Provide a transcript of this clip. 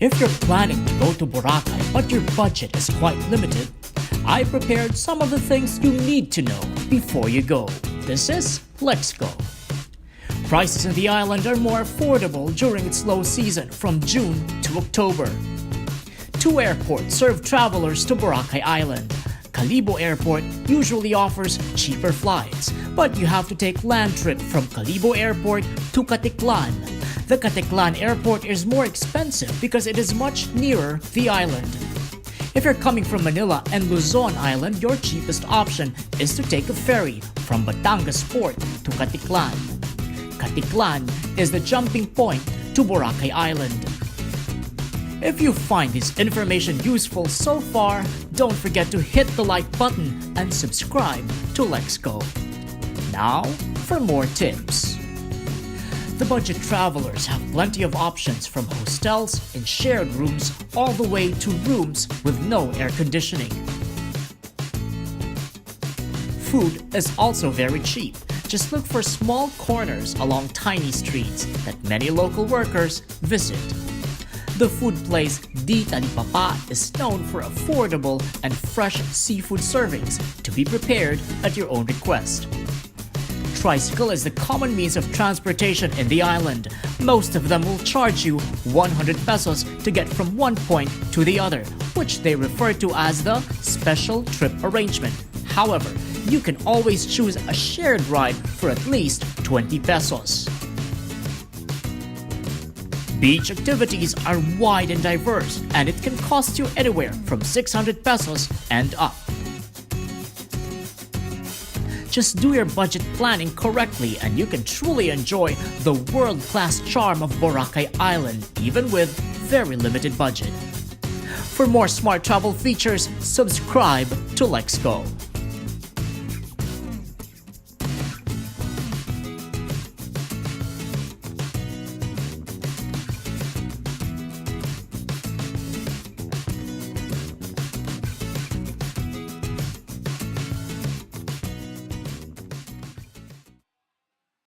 If you're planning to go to Boracay but your budget is quite limited, I prepared some of the things you need to know before you go. This is LexGo. Prices in the island are more affordable during its low season from June to October. Two airports serve travelers to Boracay Island. Kalibo Airport usually offers cheaper flights, but you have to take land trip from Kalibo Airport to Caticlan. The Caticlan Airport is more expensive because it is much nearer the island. If you're coming from Manila and Luzon Island, your cheapest option is to take a ferry from Batangas Port to Caticlan. Caticlan is the jumping point to Boracay Island. If you find this information useful so far, don't forget to hit the like button and subscribe to LexGo. Now, for more tips. The budget travelers have plenty of options from hostels and shared rooms all the way to rooms with no air conditioning. Food is also very cheap. Just look for small corners along tiny streets that many local workers visit. The food place Di Talipapa is known for affordable and fresh seafood servings to be prepared at your own request. Tricycle is the common means of transportation in the island. Most of them will charge you 100 pesos to get from one point to the other, which they refer to as the special trip arrangement. However, you can always choose a shared ride for at least 20 pesos. Beach activities are wide and diverse, and it can cost you anywhere from 600 pesos and up. Just do your budget planning correctly and you can truly enjoy the world-class charm of Boracay Island, even with very limited budget. For more smart travel features, subscribe to LexGo.